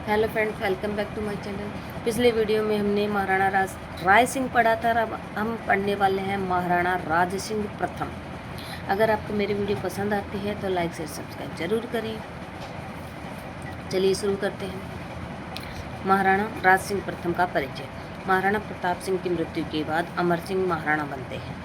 Hello friends, welcome back to my channel. पिछले video में हमने महाराणा राय सिंह पढ़ा था। अब हम पढ़ने वाले हैं महाराणा राज सिंह प्रथम। अगर आपको मेरी वीडियो पसंद आती है तो लाइक शेयर सब्सक्राइब जरूर करिए। चलिए शुरू करते हैं। महाराणा राज सिंह प्रथम का परिचय। महाराणा प्रताप सिंह की मृत्यु के बाद अमर सिंह महाराणा बनते हैं,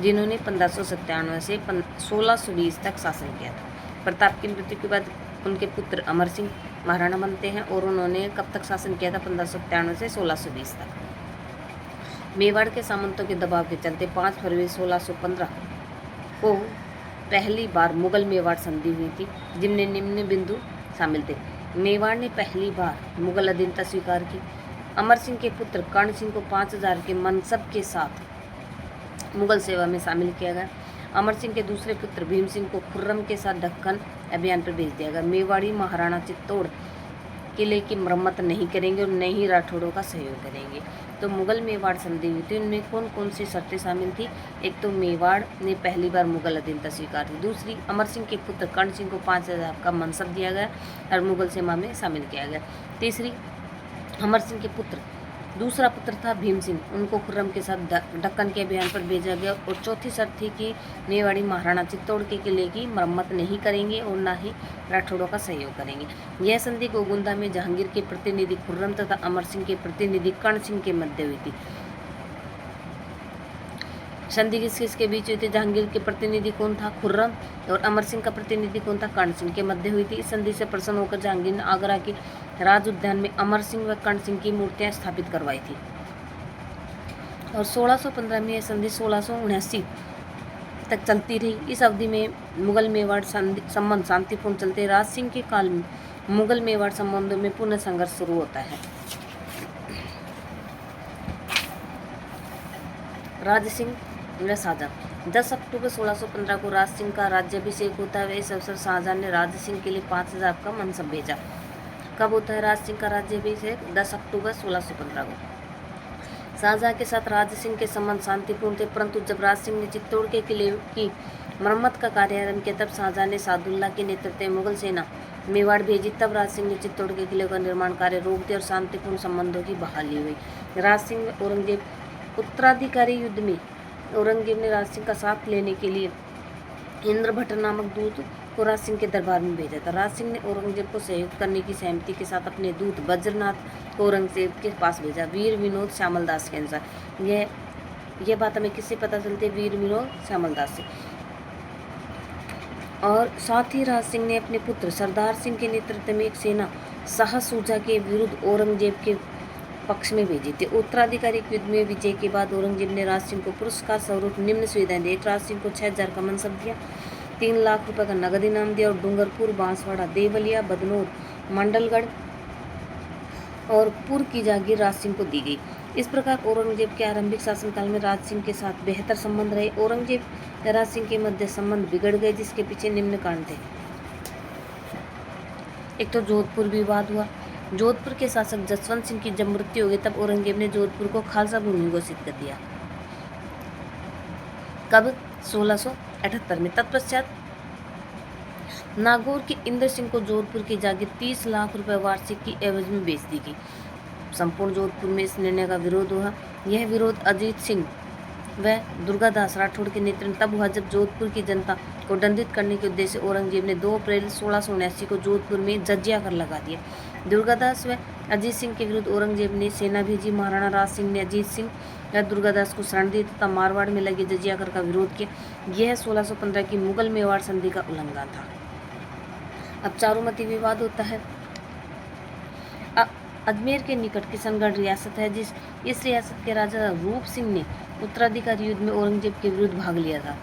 जिन्होंने 1597 से 1620 तक शासन किया था। प्रताप की मृत्यु के बाद उनके पुत्र अमर सिंह महाराणा बनते हैं और उन्होंने कब तक शासन किया था? 1597 से 1620 तक। मेवाड़ के सामंतों के दबाव के चलते 5 फरवरी 1615 को पहली बार मुगल मेवाड़ संधि हुई थी, जिनमें निम्न बिंदु शामिल थे। मेवाड़ ने पहली बार मुगल अधीनता स्वीकार की। अमर सिंह के पुत्र कर्ण सिंह को 5000 के मनसब के साथ मुगल सेवा में शामिल किया गया। अमर सिंह के दूसरे पुत्र भीम सिंह को खुर्रम के साथ दक्कन अभियान पर भेज दिया गया। मेवाड़ी महाराणा चित्तौड़ किले की मरम्मत नहीं करेंगे और न ही राठौड़ों का सहयोग करेंगे। तो मुगल मेवाड़ संधि हुई थी, उनमें कौन कौन सी शर्तें शामिल थी? एक तो मेवाड़ ने पहली बार मुगल अधीनता स्वीकार की। दूसरी, अमर सिंह के पुत्र कर्ण सिंह को 5000 का मनसब दिया गया और मुगल सेना में शामिल किया गया। तीसरी, अमर सिंह के पुत्र दूसरा पुत्र था भीम सिंह, उनको खुर्रम के साथ दक्कन के अभियान पर भेजा गया। और चौथी शर्त थी कि मेवाड़ी महाराणा चित्तौड़ के किले की मरम्मत नहीं करेंगे और न ही राठौड़ों का सहयोग करेंगे। यह संधि गोगुंदा में जहांगीर के प्रतिनिधि खुर्रम तथा अमर सिंह के प्रतिनिधि कर्ण सिंह के मध्य हुई थी। संधि किसके बीच हुई थी? जहांगीर के प्रतिनिधि कौन था? खुर्रम। और अमर सिंह का प्रतिनिधि कौन था? कर्ण सिंह के मध्य हुई थी। इस संधि से प्रसन्न होकर जहांगीर ने आगरा के राज उद्यान में अमर सिंह व कर्ण सिंह की मूर्तियां स्थापित करवाई थी। और 1615 में यह संधि 1679 तक चलती रही। इस अवधि में मुगल मेवाड़ संबंध शांतिपूर्ण चलते। राज सिंह के काल में मुगल मेवाड़ संबंधों में पुनः संघर्ष शुरू होता है। राज सिंह व शाहजहां। 10 अक्टूबर 1615 को राज सिंह का राज्याभिषेक होता है। इस अवसर शाहजहां ने राज सिंह के लिए 5000 का मनसब भेजा। कब होता है राज सिंह का राज्याभिषेक? 10 अक्टूबर 1615 को। शाहजहां के साथ राज सिंह के संबंध शांतिपूर्ण थे, परंतु जब राज सिंह ने चित्तौड़ के किले की मरम्मत का कार्य आरंभ किया, तब शाहजहां ने सादुल्ला के नेतृत्व में मुगल सेना मेवाड़ भेजी। तब राज सिंह ने चित्तौड़ के किले का निर्माण कार्य रोक दिया और शांतिपूर्ण संबंधों की बहाली हुई। राज सिंह व औरंगजेब। उत्तराधिकारी युद्ध में औरंगजेब ने राज सिंह का साथ लेने के लिए इंद्रभट्ट नामक दूत को राज सिंह के दरबार में भेजा था। राज सिंह ने औरंगजेब को सहयोग करने की सहमति के साथ अपने दूत वज्रनाथ को औरंगजेब के पास भेजा। वीर विनोद श्यामल दास के अनुसार यह बात हमें किससे पता चलती है? वीर विनोद श्यामल दास से। और साथ ही राज सिंह ने अपने पुत्र सरदार सिंह के नेतृत्व में एक सेना शाह सूजा के विरुद्ध औरंगजेब के पक्ष में भेजी थी। उत्तराधिकारी युद्ध में विजय के बाद औरंगजेब ने राज सिंह को पुरस्कार स्वरूप निम्न सुविधाएं दी। राज सिंह को 6000 का मनसब दिया, 3 लाख रुपए का नगद इनाम दिया और डूंगरपुर, बांसवाड़ा, देवलिया, बदनौर, मंडलगढ़ और पुर की जागीर राज सिंह को दी गई। इस प्रकार औरंगजेब के आरंभिक शासनकाल में राज सिंह के साथ बेहतर संबंध रहे। औरंगजेब और राज सिंह के मध्य संबंध बिगड़ गए, जिसके पीछे निम्न कारण थे। एक तो जोधपुर विवाद हुआ। जोधपुर के शासक जसवंत सिंह की जब मृत्यु हो गई, तब औरंगजेब ने जोधपुर को खालसा भूमि घोषित कर दिया। कब? 1678 में। तत्पश्चात नागौर के इंद्र सिंह को जोधपुर की जागीर 30 लाख रुपए वार्षिक की एवज में बेच दी गई। संपूर्ण जोधपुर में इस निर्णय का विरोध हुआ। यह विरोध अजीत सिंह व दुर्गादास राठौड़ के नेतृत्व में तब हुआ, जब जोधपुर की जनता को दंडित करने के उद्देश्य से औरंगजेब ने 2 अप्रैल 1679 को जोधपुर में जजिया कर लगा दिया। दुर्गादास व अजीत सिंह के विरुद्ध औरंगजेब ने सेना भेजी। महाराणा राज सिंह ने अजीत सिंह व दुर्गादास को शरण दी तथा मारवाड़ में लगे जजिया कर का विरोध किया। यह 1615 की मुगल मेवाड़ संधि का उल्लंघन था। अब चारुमती विवाद होता है। अजमेर के निकट किशनगढ़ रियासत है, इस रियासत के राजा रूप सिंह ने उत्तराधिकारी युद्ध में औरंगजेब के विरुद्ध भाग लिया था।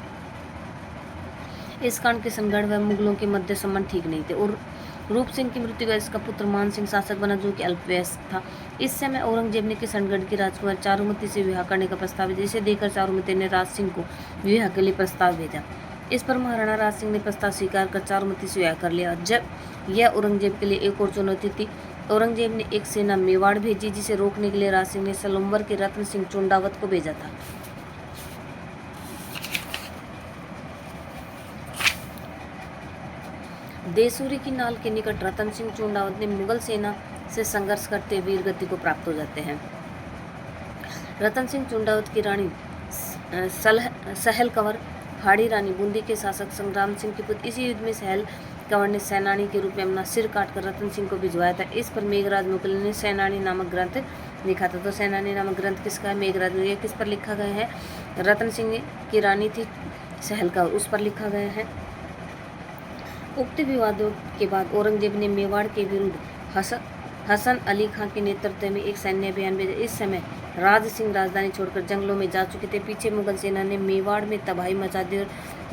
इस कारण किशनगढ़ व मुगलों के मध्य संबंध ठीक नहीं थे और रूप सिंह की मृत्यु का इसका पुत्र मान सिंह शासक बना, जो कि अल्पवयस्क था। इस समय औरंगजेब ने किशनगढ़ की राजकुमारी चारुमती से विवाह करने का प्रस्ताव भेजा, जिसे देखकर चारुमती ने राज सिंह को विवाह के लिए प्रस्ताव भेजा। इस पर महाराणा राज सिंह ने प्रस्ताव स्वीकार कर चारुमती से विवाह कर लिया। जब यह औरंगजेब के लिए एक और चुनौती थी। औरंगजेब ने एक सेना मेवाड़ भेजी, जिसे रोकने के लिए राज सिंह ने सलम्बर के रत्न सिंह चुंडावत को भेजा था। देसूरी की नाल के निकट रतन सिंह चूंडावत ने मुगल सेना से संघर्ष करते वीर गति को प्राप्त हो जाते हैं। रतन सिंह चूंडावत की रानी सहल कंवर, हाड़ी रानी बूंदी के शासक संग्राम सिंह के पुत्र। इसी युद्ध में सहल कंवर ने सेनानी के रूप में अपना सिर काटकर रतन सिंह को भिजवाया था। इस पर मेघराज मुगल ने सेनानी नामक ग्रंथ लिखा था। तो सेनानी नामक ग्रंथ किसका है? मेघराज मुगल। किस पर लिखा गया है? रतन सिंह की रानी थी सहल कंवर, उस पर लिखा गया है। उक्त विवादों के बाद औरंगजेब ने मेवाड़ के विरुद्ध हसन अली खां के नेतृत्व में एक सैन्य अभियान भेजा। इस समय राज सिंह राजधानी छोड़कर जंगलों में जा चुके थे। पीछे मुगल सेना ने मेवाड़ में तबाही मचा दी और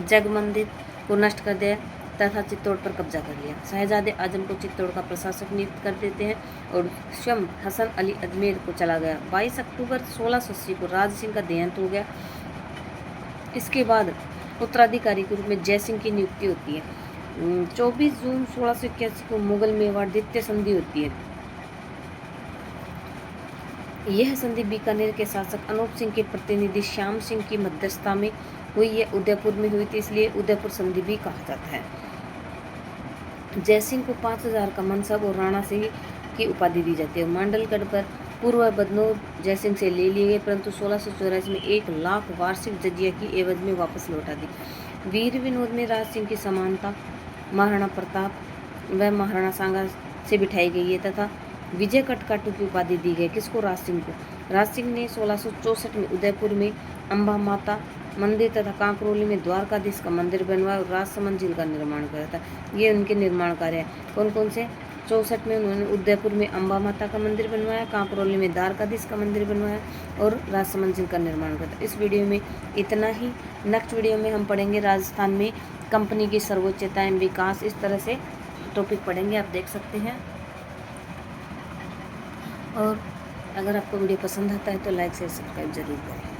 जग मंदिर को नष्ट कर दिया तथा चित्तौड़ पर कब्जा कर लिया। शहजादे आजम को चित्तौड़ का प्रशासक नियुक्त कर देते हैं और स्वयं हसन अली अजमेर को चला गया। 22 अक्टूबर 1680 को राज सिंह का देहांत हो गया। इसके बाद उत्तराधिकारी के रूप में जय सिंह की नियुक्ति होती है। 24 जून 1681 को मुगल मेवाड़ द्वितीय संधि होती है। यह संधि बीकानेर के शासक अनूप सिंह के प्रतिनिधि श्याम सिंह की मध्यस्थता में हुई। यह उदयपुर में हुई थी, इसलिए उदयपुर संधि भी कहा जाता है। जयसिंह को 5000 का मनसब और राणा सिंह की उपाधि दी जाती है। मांडलगढ़ पर पूर्व बदनौर जयसिंह से ले लिए गए, परंतु 1684 में 1 लाख वार्षिक जजिया की एवज में वापस लौटा दी। वीर विनोद में राज सिंह की समानता महाराणा प्रताप व महाराणा सांगा से बिठाई गई है तथा विजय कटकाटू की उपाधि दी गई। किसको? राज सिंह को। राज सिंह ने 1664 में उदयपुर में अम्बा माता मंदिर तथा कांकरोली में द्वारकाधीश का मंदिर बनवाया और राजसमंद झील का निर्माण किया था। ये उनके निर्माण कार्य है। कौन कौन से? 64 में उन्होंने उदयपुर में अम्बा माता का मंदिर बनवाया, कांकरोली में द्वारकाधीश का मंदिर बनवाया और राजसमंद झील का निर्माण किया था। इस वीडियो में इतना ही। नेक्स्ट वीडियो में हम पढ़ेंगे राजस्थान में कंपनी की सर्वोच्चता एवं विकास। इस तरह से टॉपिक पढ़ेंगे, आप देख सकते हैं। और अगर आपको वीडियो पसंद आता है तो लाइक शेयर सब्सक्राइब जरूर करें।